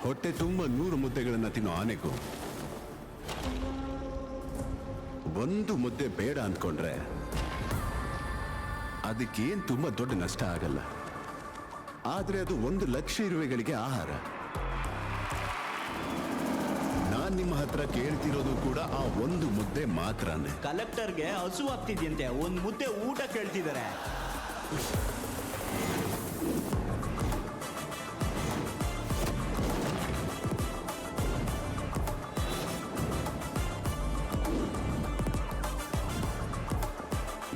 ಹೊಟ್ಟೆ ತುಂಬ 100 ಮುದ್ದೆಗಳನ್ನ ತಿನ್ನೋ ಆನೆಗೂ ಒಂದು ಮುದ್ದೆ ಬೇಡ ಅಂದ್ಕೊಂಡ್ರೆ ಅದಕ್ಕೇನ್ ತುಂಬಾ ದೊಡ್ಡ ನಷ್ಟ ಆಗಲ್ಲ. ಆದ್ರೆ ಅದು 1 ಲಕ್ಷ ಇರುವೆಗಳಿಗೆ ಆಹಾರ. ನಾನ್ ನಿಮ್ಮ ಹತ್ರ ಕೇಳ್ತಿರೋದು ಕೂಡ ಆ ಒಂದು ಮುದ್ದೆ ಮಾತ್ರನೇ. ಕಲೆಕ್ಟರ್ಗೆ ಹಸು ಆಗ್ತಿದ್ಯಂತೆ, 1 ಮುದ್ದೆ ಊಟ ಕೇಳ್ತಿದ್ದಾರೆ.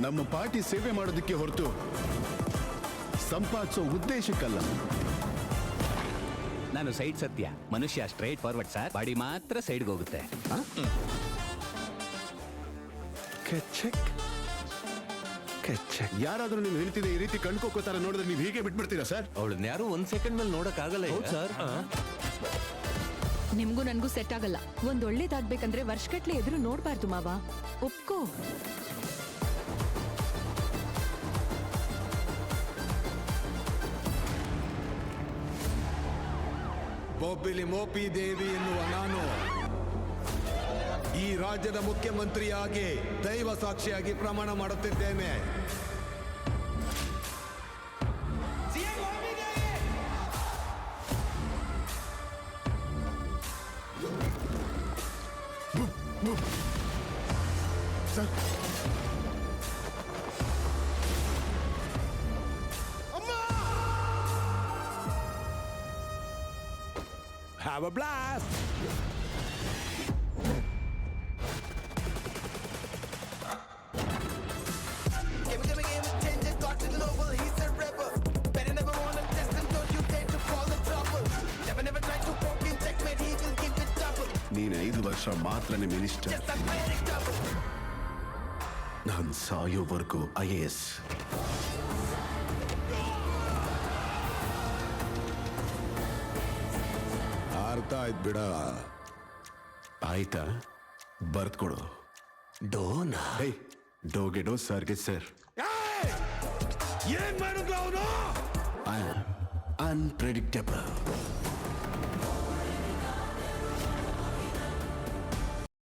ನಮ್ಮ ಪಾರ್ಟಿ ಸೇವೆ ಮಾಡೋದಕ್ಕೆ ಹೊರತು ಸಂಪಾದಿಸೋ ಉದ್ದೇಶಕ್ಕಲ್ಲ. ನಾನು ಸೈಡ್ ಸತ್ಯ, ಮನುಷ್ಯ ಸ್ಟ್ರೈಟ್ ಫಾರ್ವರ್ಡ್ ಸರ್, ಬಾಡಿ ಮಾತ್ರ ಸೈಡ್ಗೆ ಹೋಗುತ್ತೆ. ಯಾರಾದ್ರೂ ನೀವು ಹೇಳ್ತಿದೆ ಈ ರೀತಿ ಕಣ್ಕೋಕೋತಾರ ನೋಡಿದ್ರೆ ನೀವು ಹೀಗೆ ಬಿಟ್ಬಿಡ್ತೀರಾ ಸರ್? ಅವಳನ್ನ ಯಾರು 1 ಸೆಕೆಂಡ್ ಮೇಲೆ ನೋಡಕ್ ಆಗಲ್ಲ ಸರ್. ನಿಮ್ಗೂ ನನ್ಗೂ ಸೆಟ್ ಆಗಲ್ಲ. ಒಂದ್ ಒಳ್ಳೇದಾಗ್ಬೇಕಂದ್ರೆ ವರ್ಷಗಟ್ಲೆ ಎದುರು ನೋಡ್ಬಾರ್ದು ಮಾವ, ಒಪ್ಕೋ. ಬೊಬ್ಬಿಲಿ ಮೋಪಿ ದೇವಿ ಎನ್ನುವ ನಾನು ಈ ರಾಜ್ಯದ ಮುಖ್ಯಮಂತ್ರಿಯಾಗಿ ದೈವ ಸಾಕ್ಷಿಯಾಗಿ ಪ್ರಮಾಣ ಮಾಡುತ್ತಿದ್ದೇನೆ. Have a blast! ನೀನು 5 ವರ್ಷ ಮಾತ್ರನೇ ಮಿನಿಸ್ಟರ್, ನಾನು ಸಾಯೋವರೆಗೂ IAS. ಅರ್ಥ ಆಯ್ತು ಬಿಡ. ಆಯ್ತಾ? ಬರ್ದ್ಕೊಡು. ಡೋನಾ ಡೋಗೆ ಡೋ, ಸರ್ಗೆ ಸರ್. ಏನ್ ಮಾಡಿದ್ಲು ಅವನು? ಅನ್ಪ್ರೆಡಿಕ್ಟಬಲ್.